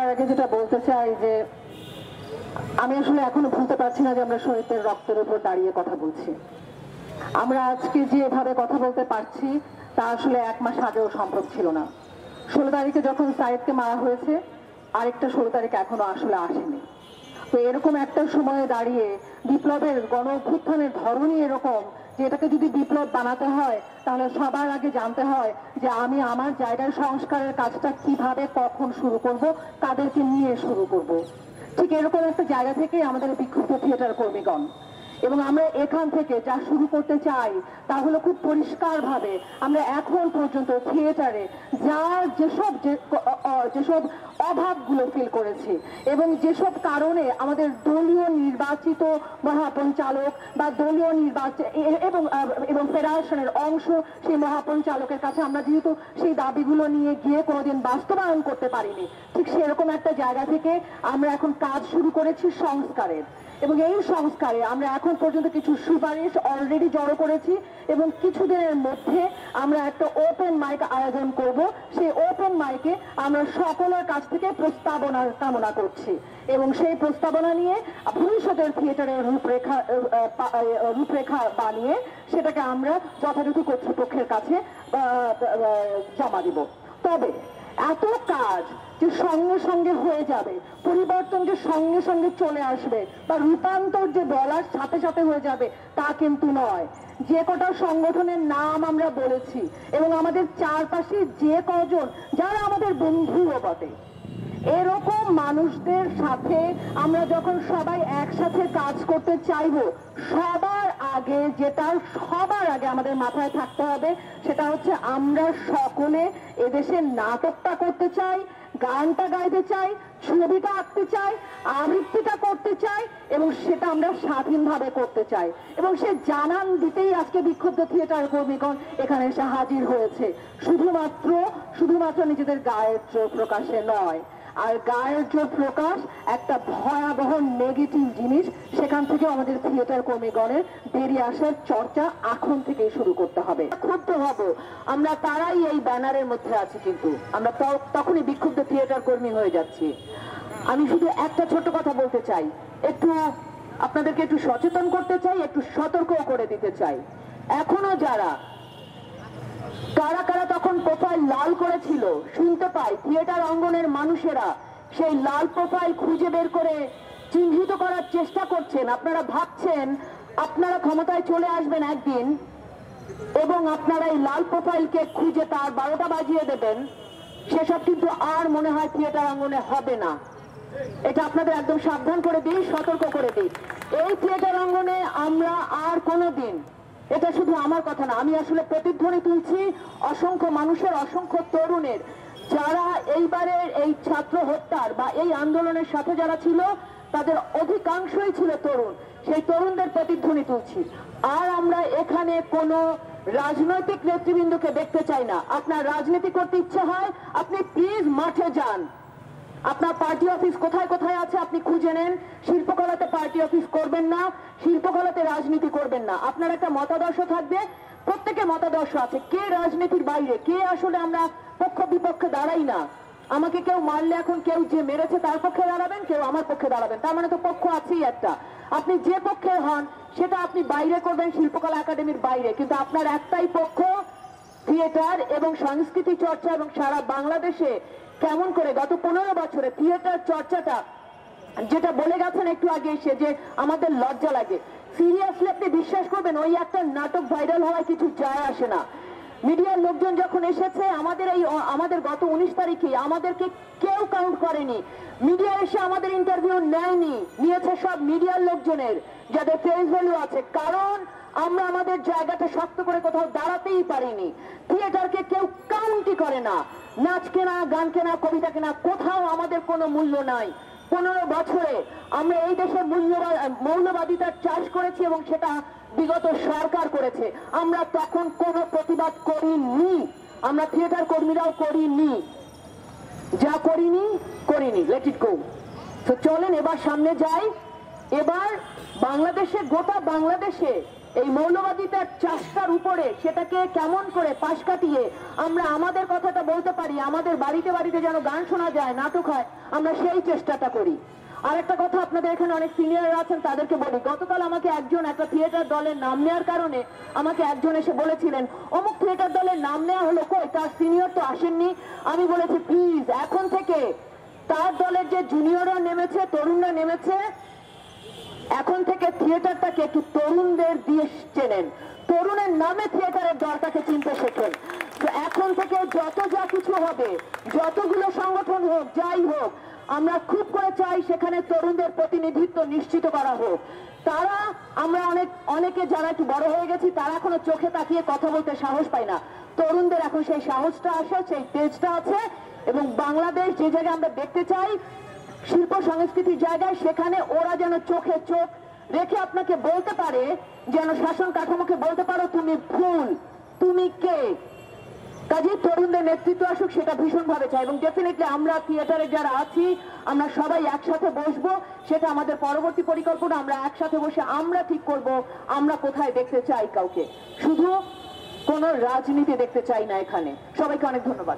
করার আগে যেটা বলতে চাই যে আমি আসলে এখনো বুঝতে পারছি না যে আমরা শহীদদের রক্তের উপর দাঁড়িয়ে কথা বলছি। আমরা আজকে যেভাবে কথা বলতে পারছি তা আসলে 1 মাস আগেও সম্ভব ছিল না। 16 তারিখে যখন সাইদকে মারা হয়েছে, আরেকটা 16 তারিখ এখনো আসলে আসেনি। তো এরকম একটা সময়ে দাঁড়িয়ে বিপ্লবের গণ অভ্যুত্থানের ধরনই এরকম যে এটাকে যদি বিপ্লব বানাতে হয় তাহলে সবার আগে জানতে হয় যে আমি আমার জায়গায় সংস্কারের কাজটা কিভাবে কখন শুরু করব, কাদেরকে নিয়ে শুরু করব। ঠিক এরকম একটা জায়গা থেকে আমাদের বিক্ষুব্ধ থিয়েটার কর্মীগণ এবং আমরা এখান থেকে যা শুরু করতে চাই তা হলো খুব পরিষ্কারভাবে আমরা এখন পর্যন্ত থিয়েটারে যার যেসব অভাবগুলো ফিল করেছি এবং যেসব কারণে আমাদের দলীয় নির্বাচিত মহাপরিচালক বা দলীয় এবং ফেডারেশনের অংশ সেই মহাপরিচালকের কাছে আমরা যেহেতু সেই দাবিগুলো নিয়ে গিয়ে কোনোদিন বাস্তবায়ন করতে পারিনি, ঠিক সেরকম একটা জায়গা থেকে আমরা এখন কাজ শুরু করেছি সংস্কারের। এবং এই সংস্কারে আমরা এখন পর্যন্ত কিছু সুপারিশ অলরেডি জড়ো করেছি এবং কিছুদিনের মধ্যে আমরা একটা ওপেন মাইক আয়োজন করব। সেই ওপেন মাইকে আমরা সকলের কাছ থেকে প্রস্তাবনা কামনা করছি এবং সেই প্রস্তাবনা নিয়ে ভবিষ্যতের থিয়েটারের রূপরেখা বানিয়ে সেটাকে আমরা যথাযথ কর্তৃপক্ষের কাছে জমা দিব। তবে এত কাজ যে সঙ্গে সঙ্গে হয়ে যাবে, পরিবর্তন যে সঙ্গে সঙ্গে চলে আসবে বা রূপান্তর যে বলার সাথে সাথে হয়ে যাবে তা কিন্তু নয়। যে কটা সংগঠনের নাম আমরা বলেছি এবং আমাদের চারপাশে যে কজন যারা আমাদের বন্ধুও বটে, এরকম মানুষদের সাথে আমরা যখন সবাই একসাথে কাজ করতে চাইবো, সবার আগে আমাদের মাথায় থাকতে হবে সেটা হচ্ছে আমরা সকলে এদেশের নাটকটা করতে চাই, গানটা গাইতে চাই, ছবিটা আঁকতে চাই, আবৃত্তিটা করতে চাই এবং সেটা আমরা স্বাধীনভাবে করতে চাই। এবং সে জানান দিতেই আজকে বিক্ষুব্ধ থিয়েটার কর্মীগণ এখানে এসে হাজির হয়েছে, শুধুমাত্র নিজেদের গায়ের জোর প্রকাশে নয়। আর গায়ের জোর প্রকাশ একটা ভয়াবহ নেগেটিভ জিনিস, সেখান থেকে আমাদের থিয়েটার কর্মীগণের বেরিয়ে আসার চর্চা এখন থেকেই শুরু করতে হবে। ক্ষুব্ধ হব আমরা তারাই এই ব্যানারের মধ্যে আছি, কিন্তু আমরা তখনই বিক্ষুব্ধ থিয়েটার কর্মী হয়ে যাচ্ছি। আমি শুধু একটা ছোট কথা বলতে চাই, আপনাদেরকে একটু সচেতন করতে চাই, একটু সতর্ক করে দিতে চাই। এখনো কারা কারা তখন প্রোফাইল লাল করেছিল শুনতে পাই, থিয়েটার অঙ্গনের মানুষেরা সেই লাল প্রোফাইল খুঁজে বের করে চিহ্নিত করার চেষ্টা করছেন। আপনারা ভাবছেন আপনারা ক্ষমতায় চলে আসবেন একদিন এবং আপনারা এই লাল প্রোফাইলকে খুঁজে তার 12টা বাজিয়ে দেবেন, সেসব কিন্তু আর মনে হয় থিয়েটার অঙ্গনে হবে না। এটা আপনাদের একদম সাবধান করে দিই, সতর্ক করে দিই। এই থিয়েটার অঙ্গনে আমরা আর কোনোদিন, এটা শুধু আমার কথা না, আমি আসলে প্রতিধ্বনি তুলছি অসংখ্য মানুষের, অসংখ্য তরুণের, যারা এইবারের এই ছাত্র হত্যার বা এই আন্দোলনের সাথে যারা ছিল তাদের অধিকাংশই ছিল তরুণ। সেই তরুণদের প্রতিধ্বনি তুলছি। আর আমরা এখানে কোনো রাজনৈতিক নেতৃবৃন্দকে দেখতে চাই না। আপনার রাজনীতি করতে ইচ্ছে হয়, আপনি প্লিজ মাঠে যান। আপনার পার্টি অফিস কোথায় কোথায় আছে আপনি খুঁজে নেন। শিল্পকলাতে পার্টি অফিস করবেন না, শিল্পকলাতে রাজনীতি করবেন না। আপনার একটা মতাদর্শ থাকবে, প্রত্যেকে মতাদর্শ আছে। কে রাজনীতির বাইরে, কে আসলে আমরা পক্ষ বিপক্ষে দাঁড়াই না। আমাকে কেউ মারলে এখন কেউ যে মেরেছে তার পক্ষে দাঁড়াবেন, কেউ আমার পক্ষে দাঁড়াবেন, তার মানে তো পক্ষ আছেই একটা। আপনি যে পক্ষে হন সেটা আপনি বাইরে করবেন, শিল্পকলা একাডেমির বাইরে, কিন্তু আপনার একটাই পক্ষ থিয়েটার এবং সংস্কৃতি চর্চা। এবং সারা বাংলাদেশে কেমন করে গত 15 বছরে থিয়েটার চর্চাটা, যেটা বলে গেছেন একটু আগে এসে যে আমাদের লজ্জা লাগে, সিরিয়াসলি আপনি বিশ্বাস করবেন ওই একটা নাটক ভাইরাল হওয়ায় কিছু যায় আসে না। মিডিয়ার লোকজন যখন এসেছে আমাদের গত 19 তারিখে আমাদেরকে কেউ কাউন্ট করেনি। মিডিয়া এসে আমাদের ইন্টারভিউ নেয়নি, নিয়েছে সব মিডিয়ার লোকজনের যাদের ফেস ভ্যালু আছে, কারণ আমরা আমাদের জায়গাটা শক্ত করে কোথাও দাঁড়াতেই পারিনি। থিয়েটারকে কেউ কাউন্টই করে না, নাচ কেনা, গান কেনা, কবিতা কেনা, কোথাও আমাদের কোনো মূল্য নাই। 15 বছরে আমরা এই দেশের মৌলবাদিতার চাষ করেছি এবং সেটা বিগত সরকার করেছে। আমরা তখন কোনো প্রতিবাদ করিনি, আমরা থিয়েটার কর্মীরাও করিনি, যা করিনি লেট ইট গো। তো চলেন এবার সামনে যাই। এবার বাংলাদেশে, গোটা বাংলাদেশে এই মৌলবাদিতার চাষটার উপরে সেটাকে কেমন করে পাশ কাটিয়ে আমরা আমাদের কথাটা বলতে পারি, আমাদের বাড়িতে বাড়িতে যেন গান শোনা যায়, নাটক হয়, আমরা সেই চেষ্টাটা করি। আরেকটা কথা, আপনাদের এখানে অনেক সিনিয়র আছেন, তাদেরকে বলি, গতকাল আমাকে একজন একটা থিয়েটার দলের নাম নেওয়ার কারণে আমাকে একজন এসে বলেছিলেন অমুক থিয়েটার দলের নাম নেওয়া হলো, কই তার সিনিয়র তো আসেননি। আমি বলেছি প্লিজ এখন থেকে তার দলের যে জুনিয়ররা নেমেছে, তরুণরা নেমেছে, এখন থেকে থিয়েটারটাকে একটু তরুণদের দিয়ে চেনেন, তরুণের নামে থিয়েটারের দলটাকে চিনতে শেখেন। তো এখন থেকে যত যা কিছু হবে, যতগুলো সংগঠন হোক, যাই হোক, আমরা খুব করে চাই সেখানে তরুণদের প্রতিনিধিত্ব নিশ্চিত করা হোক। তারা, আমরা অনেকে যারা একটু বড় হয়ে গেছি, তারা এখনো চোখে তাকিয়ে কথা বলতে সাহস পায় না। তরুণদের এখন সেই সাহসটা আসে, সেই তেজটা আছে, এবং বাংলাদেশ যে জায়গায় আমরা দেখতে চাই শিল্প সংস্কৃতির জায়গায়, সেখানে ওরা যেন চোখে চোখ রেখে আপনাকে বলতে পারে, যেন শাসন কাঠামোকে বলতে পারো তুমি ফুল, তুমি কে। কাজে তরুণদের নেতৃত্ব আসুক, সেটা ভীষণ ভাবে চাই। এবং ডেফিনেটলি আমরা থিয়েটারে যারা আছি, আমরা সবাই একসাথে বসবো, সেটা আমাদের পরবর্তী পরিকল্পনা। আমরা একসাথে বসে আমরা ঠিক করব আমরা কোথায় দেখতে চাই কাউকে, শুধু কোনো রাজনীতি দেখতে চাই না এখানে। সবাইকে অনেক ধন্যবাদ।